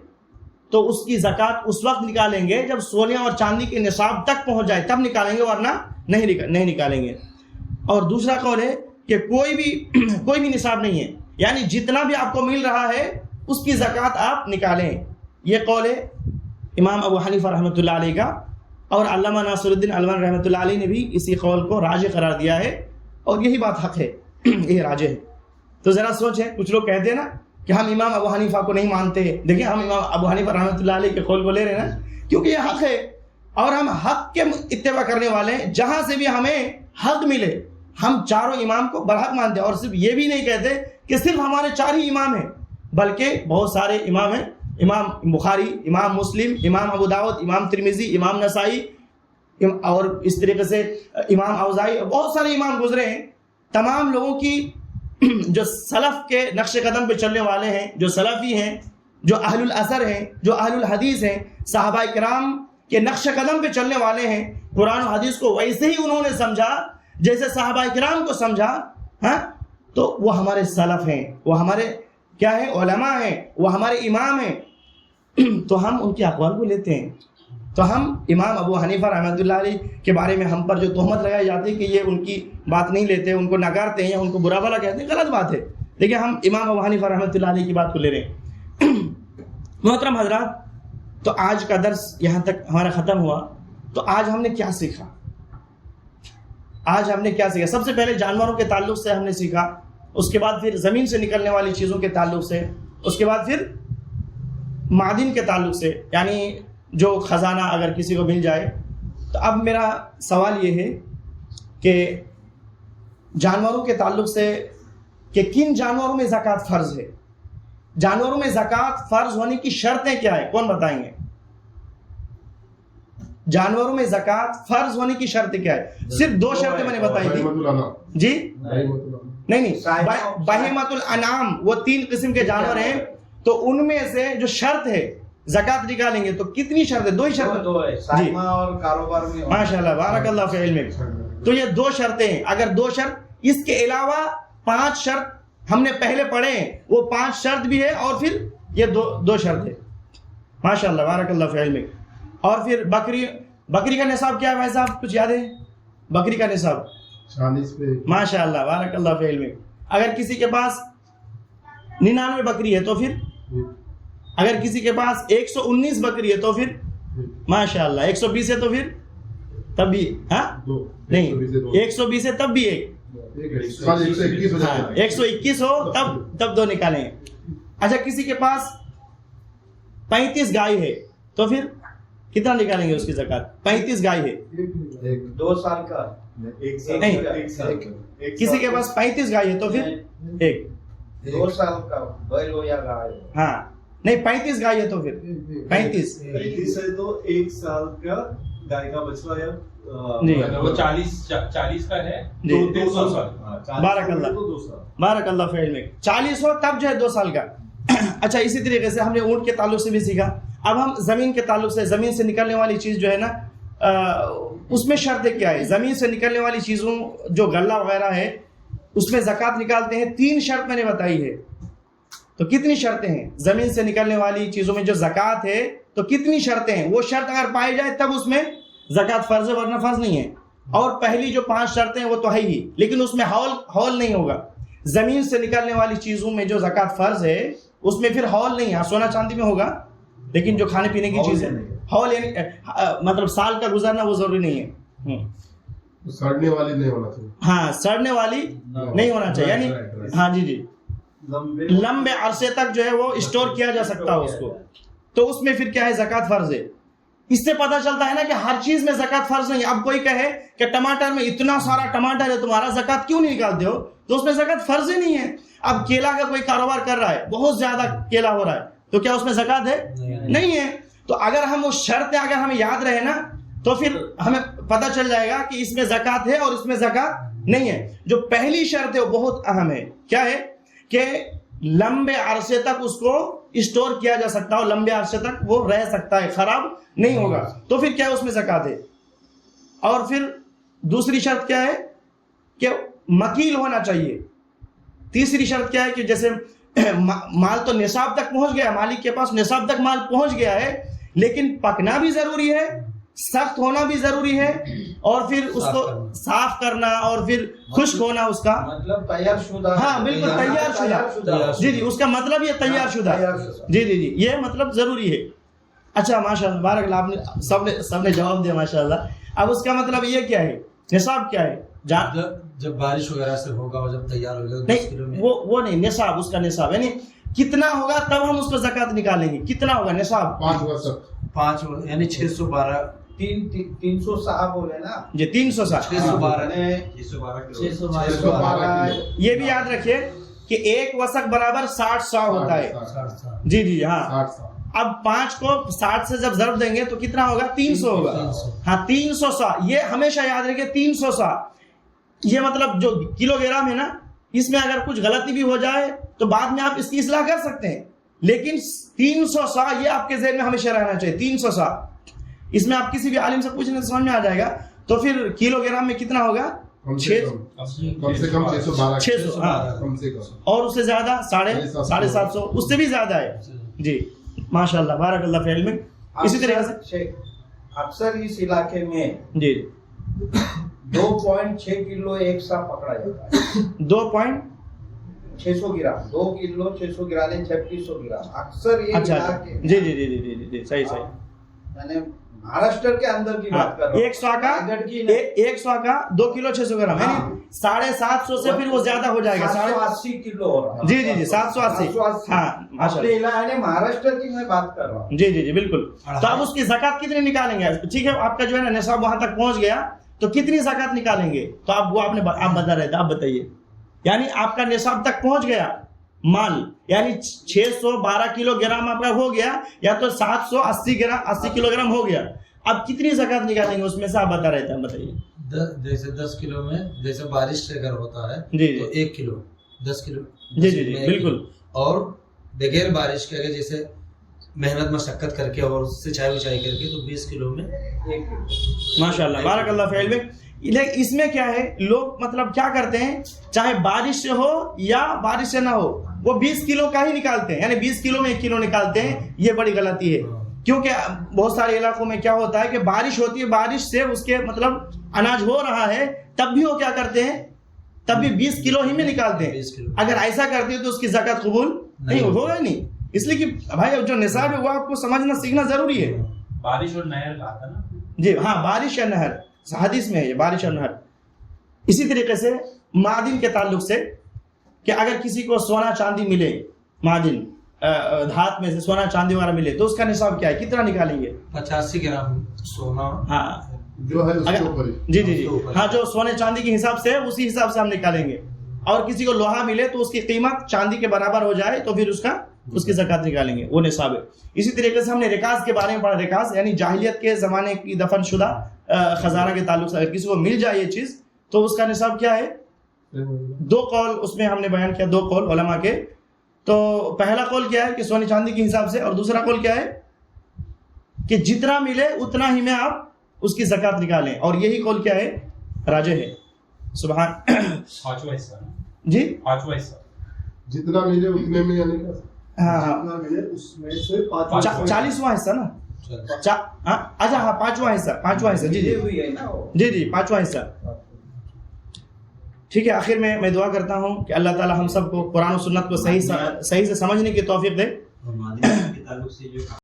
تو اس کی زکوٰۃ اس وقت نکالیں گے جب سونے اور چاندی کے نصاب تک پہنچ جائے، تب نکالیں گے، ورنہ نہیں نکالیں گے. اور دوسرا قول ہے کہ کوئی بھی نصاب نہیں ہے، یعنی جتنا بھی آپ کو مل رہا ہے اس کی زکوٰۃ آپ نکالیں. یہ قول ہے امام ابو حنیفہ رحمۃ اللہ علیہ کا، اور علامہ ناصر الدین البانی رحمۃ اللہ علیہ نے بھی اسی قول کو راجح قرار دیا ہے، اور یہی بات حق ہے، یہ راجح ہے. تو ذرا سوچیں، کچھ لوگ کہتے ہیں نا کہ ہم امام ابو حنیفہ کو نہیں مانتے. دیکھیں، ہم امام ابو حنیفہ رحمۃ اللہ علیہ کے قول کو لے رہے ہیں نا، کیونکہ یہ حق ہے اور ہم حق کے اتباع کرنے والے ہیں. جہاں سے بھی ہمیں حق ملے ہم چاروں امام کو برحق مانتے ہیں، اور صرف یہ بھی نہیں کہتے کہ صرف ہمارے 4 ہی امام ہیں، بلکہ بہت سارے امام ہیں، امام بخاری، امام مسلم، امام ابو داؤد، امام ترمذی، امام نسائی، اور اس طریقے سے امام اوزاعی، بہت سارے امام گزرے ہیں. تمام لوگوں کی جو سلف کے نقش قدم پہ چلنے والے ہیں، جو سلفی ہیں، جو اہل الاثر ہیں، جو اہل الحدیث ہیں، صحابہ کرام کے نقش قدم پہ چلنے والے ہیں، قرآن و حدیث کو ویسے ہی انہوں نے سمجھا جیسے صحابہ کرام کو سمجھا، ہاں، تو وہ ہمارے سلف ہیں، وہ ہمارے کیا ہیں، علماء ہیں، وہ ہمارے امام ہیں. تو ہم ان کے اقوال کو لیتے ہیں. تو ہم امام ابو حنیفہ رحمۃ اللہ علیہ کے بارے میں ہم پر جو تہمت لگائی جاتی ہے کہ یہ ان کی بات نہیں لیتے، ان کو نکارتے ہیں یا ان کو برا بھلا کہتے ہیں، غلط بات ہے. لیکن ہم امام ابو حنیفہ رحمۃ اللہ علیہ کی بات کو لے رہے ہیں. محترم حضرات، تو آج کا درس یہاں تک ہمارا ختم ہوا. تو آج ہم نے کیا سیکھا؟ آج ہم نے کیا سیکھا؟ سب سے پہلے جانوروں کے تعلق سے ہم نے سیکھا، اس کے بعد پھر زمین سے نکلنے والی چیزوں کے تعلق سے، اس کے بعد پھر معدن کے تعلق سے، یعنی جو خزانہ اگر کسی کو مل جائے. تو اب میرا سوال یہ ہے کہ جانوروں کے تعلق سے کہ کن جانوروں میں زکوٰۃ فرض ہے، جانوروں میں زکوٰۃ فرض ہونے کی شرطیں کیا ہے، کون بتائیں گے؟ جانوروں میں زکوٰۃ فرض ہونے کی شرط کیا ہے؟ صرف 2 شرطیں میں نے بتائی تھی. جی نہیں، بہیمۃ الانعام وہ 3 قسم کے جانور ہیں. تو ان میں سے جو شرط ہے زکوٰۃ نکالیں گے تو کتنی شرط ہے؟ 2 ہی شرط ہے، سائمہ اور کاروبار میں. ماشاء اللہ، بارک اللہ فی علمک. تو یہ 2 شرطیں ہیں. اگر 2 شرط، اس کے علاوہ 5 شرط ہم نے پہلے پڑھے ہیں، وہ 5 شرط بھی ہے اور پھر یہ 2 شرط ہے. ماشاء اللہ، بارک اللہ فی علمک. اور پھر بکری کا نصاب کیا ہے بھائی صاحب، کچھ یاد ہے؟ بکری کا نصاب 40 پہ. ماشاء اللہ، بارک اللہ فی علمک. اگر کسی کے پاس 99 بکری ہے تو پھر، اگر کسی کے پاس 119 بکری ہے تو پھر ماشاء اللہ 120 ہے تو پھر تب بھی، ہاں نہیں 120 ہے تب بھی 121 ہو تب 2 نکالیں. اچھا کسی کے پاس 35 گائے ہے تو پھر کتنا نکالیں گے اس کی زکوٰۃ؟ 35 گائے ہے 2 سال کا، نہیں، کسی کے پاس 35 گائے ہے تو پھر 2 سال کا بیل ہو یا گائے ہو. ہاں نہیں 35 گائے ہے تو پھر 35 ہے تو 1 سال کا گائے کا بچہ یا جی وہ 40 کا ہے جی. 200 سال. بارک اللہ، بارک اللہ فی علمک. 40 ہو تب جو ہے 2 سال کا. اچھا اسی طریقے سے ہم نے اونٹ کے تعلق سے بھی سیکھا. اب ہم زمین کے تعلق سے، زمین سے نکلنے والی چیز جو ہے نا، اس میں شرط کیا ہے؟ زمین سے نکلنے والی چیزوں جو غلہ وغیرہ ہے اس میں زکوٰۃ نکالتے ہیں. 3 شرط میں نے بتائی ہے. تو کتنی شرطیں ہیں زمین سے نکلنے والی چیزوں میں جو زکوٰۃ ہے؟ تو کتنی شرطیں ہیں؟ وہ شرط اگر پائی جائے تب اس میں زکوٰۃ فرض ہے، ورنہ فرض نہیں ہے. اور پہلی جو 5 شرطیں ہیں وہ تو ہے ہی، لیکن اس میں ہول نہیں ہوگا. زمین سے نکلنے والی چیزوں میں جو زکوٰۃ فرض ہے اس میں پھر ہول نہیں ہے. سونا چاندی میں ہوگا، لیکن جو کھانے پینے کی چیزیں، ہول یعنی مطلب سال کا گزرنا وہ ضروری نہیں ہے. سڑنے والی نہیں ہونا چاہیے. ہاں سڑنے والی نہیں ہونا چاہیے، یعنی ہاں جی لمبے عرصے تک جو ہے وہ اسٹور کیا جا سکتا ہے اس کو. تو اس میں پھر کیا ہے؟ زکوٰۃ فرض ہے. اس سے پتہ چلتا ہے نا کہ ہر چیز میں زکوٰۃ فرض نہیں ہے. اب کوئی کہے کہ ٹماٹر میں اتنا سارا ٹماٹر ہے تمہارا، زکوٰۃ کیوں نہیں نکالتے ہو؟ تو اس میں زکوٰۃ فرض ہی نہیں ہے. اب کیلا کا کوئی کاروبار کر رہا ہے، بہت زیادہ کیلا ہو رہا ہے، تو کیا اس میں زکوٰۃ ہے؟ نہیں ہے. تو اگر ہم اس شرط اگر ہمیں یاد رہے نا تو پھر ہمیں پتہ چل جائے گا کہ اس میں زکوٰۃ ہے اور اس میں زکوٰۃ نہیں ہے. جو پہلی شرط ہے وہ بہت اہم ہے. کیا ہے؟ کہ لمبے عرصے تک اس کو اسٹور کیا جا سکتا ہو، لمبے عرصے تک وہ رہ سکتا ہے، خراب نہیں ہوگا، تو پھر کیا اس میں زکوٰۃ ہے. اور پھر دوسری شرط کیا ہے؟ کہ مکیل ہونا چاہیے. تیسری شرط کیا ہے؟ کہ جیسے مال تو نصاب تک پہنچ گیا، مالک کے پاس نصاب تک مال پہنچ گیا ہے، لیکن پکنا بھی ضروری ہے، سخت ہونا بھی ضروری ہے، اور پھر اس کو صاف کرنا اور پھر خشک ہونا اس کا مطلب تیار شدہ. ہاں بالکل تیار شدہ. جی اس کا مطلب یہ تیار شدہ. جی یہ مطلب ضروری ہے. اچھا ماشاء اللہ، بارک اللہ، آپ نے سب نے جواب دیا ماشاء اللہ. اب اس کا مطلب یہ کیا ہے؟ نصاب کیا ہے؟ جب بارش وغیرہ سے ہوگا اور جب تیار ہوگا نہیں، وہ نہیں، نصاب، اس کا نصاب یعنی کتنا ہوگا تب ہم اس کو زکوٰۃ نکالیں گے. کتنا ہوگا نصاب؟ 5 یعنی 612 300 صاحب ہو گئے نا جی 300 سال. 612 یہ بھی یاد رکھیے کہ کہ ایک وسق برابر 60 سا ہوتا ہے. 60 جی جی ہاں. 60 سال. اب 5 کو 60 سے جب ضرب دیں گے تو کتنا ہوگا؟ 300 ہوگا. ہاں 300 سا. یہ ہمیشہ یاد رکھیں 300 سا. یہ مطلب جو کلو گرام ہے نا، اس میں اگر کچھ غلطی بھی ہو جائے تو بعد میں آپ اس کی اصلاح کر سکتے ہیں، لیکن 300 سا یہ آپ کے ذہن میں ہمیشہ رہنا چاہیے. 300 سا اس میں آپ کسی بھی عالم سے پوچھنے سے سمجھ میں آ جائے گا. تو پھر کلو گرام میں کتنا ہوگا؟ کم سے کم 612. 600. ہاں کم سے کم. اور اس سے زیادہ 750، اس سے بھی زیادہ ہے. جی ماشاء اللہ، بارک اللہ فی علمک. اسی طریقے سے اکثر اس علاقے میں جی 2.6 کلو ایک سا پکڑا جاتا ہے. 2.600 گرام 2 کلو 600 گرام 3600 گرام اکثر یہ اچھا علاقے. جی جی جی جی جی جی صحیح صحیح. میں نے مہاراشٹر کے اندر کی بات کر رہا ہوں. 100 کا 2 کلو 600 گرام، یعنی 750 سے پھر وہ زیادہ ہو جائے گا. 780 کلو ہو رہا ہے. جی جی جی 780. ہاں ماشاء اپنے اللہ. علاقے مہاراشٹر کی میں بات کر رہا ہوں. جی جی جی بالکل. تو اب اس کی زکات کتنی نکالیں گے؟ ٹھیک ہے آپ کا جو ہے نا نصاب وہاں تک پہنچ گیا تو کتنی زکات نکالیں گے؟ تو آپ وہ آپ بتا رہے تھے، آپ بتائیے. یعنی آپ کا نصاب تک پہنچ گیا مال، یعنی 612 کلو گرام آپ کا ہو گیا، یا تو 780 کلو گرام ہو گیا. اب کتنی زکات نکالیں گے اس میں سے؟ آپ بتا رہے تھے، بتائیے. جیسے 10 کلو میں جیسے بارش سے اگر ہوتا ہے جی جی تو 1 کلو 10 کلو. جی جی جی بالکل. اور بغیر بارش کے اگر جیسے محنت مشقت کر کے اور سچائی وچائی کر کے تو 20 کلو میں 1 کلو. ماشاء اللہ بارک اللہ فی علمک. لیکن اس میں کیا ہے، لوگ مطلب کیا کرتے ہیں، چاہے بارش سے ہو یا بارش سے نہ ہو، وہ 20 کلو کا ہی نکالتے ہیں، یعنی 20 کلو میں 1 کلو نکالتے ہیں. یہ بڑی غلطی ہے، کیونکہ بہت سارے علاقوں میں کیا ہوتا ہے کہ بارش ہوتی ہے، بارش سے اس کے مطلب اناج ہو رہا ہے، تب بھی وہ کیا کرتے ہیں، تب بھی 20 کلو ہی میں نکالتے ہیں. اگر ایسا کرتے ہیں تو اس کی زکات قبول نہیں ہوگا. نہیں، اس لیے کہ بھائی جو نصاب ہے وہ آپ کو سمجھنا سیکھنا ضروری ہے. بارش اور نہر کہا تھا نا. جی ہاں، بارش یا نہر حدیث میں ہے یہ، بارش اور نہر. اسی طریقے سے معدن کے تعلق سے کہ اگر کسی کو سونا چاندی ملے، معدن دھات میں سے سونا چاندی وغیرہ ملے تو اس کا نصاب کیا ہے، کتنا نکالیں گے؟ 85 گرام سونا. ہاں جو ہے اس کے اوپر. جی جی جی ہاں، جو سونے چاندی کے حساب سے اسی حساب سے ہم نکالیں گے. اور کسی کو لوہا ملے تو اس کی قیمت چاندی کے برابر ہو جائے تو پھر اس کی زکات نکالیں گے، وہ نصاب ہے. اسی طریقے سے ہم نے رکاز کے بارے میں پڑھا. رکاز یعنی جاہلیت کے زمانے کی دفن شدہ خزانہ کے تعلق سے اگر کسی کو مل جائے یہ چیز تو اس کا نصاب کیا ہے؟ 2 قول اس میں ہم نے بیان کیا، 2 قول علماء کے. تو پہلا قول کیا ہے کہ سونے چاندی کے حساب سے، اور دوسرا قول کیا ہے کہ جتنا ملے اتنا ہی میں آپ اس کی زکات نکالیں. اور یہی قول کیا ہے؟ راجح ہے. سبحان 5واں حصہ جی 5واں حصہ جتنا ملے اتنے میں یعنی ہاں ہاں جتنا ملے اس میں سے 5 40واں حصہ نا. اچھا ہاں 5واں حصہ. جی جی ہوئی ہے نا وہ. جی جی 5واں حصہ. ٹھیک ہے. آخر میں دعا کرتا ہوں کہ اللہ تعالی ہم سب کو قرآن و سنت کو صحیح سے سمجھنے کی توفیق دے. اور معدن کے تعلق سے جو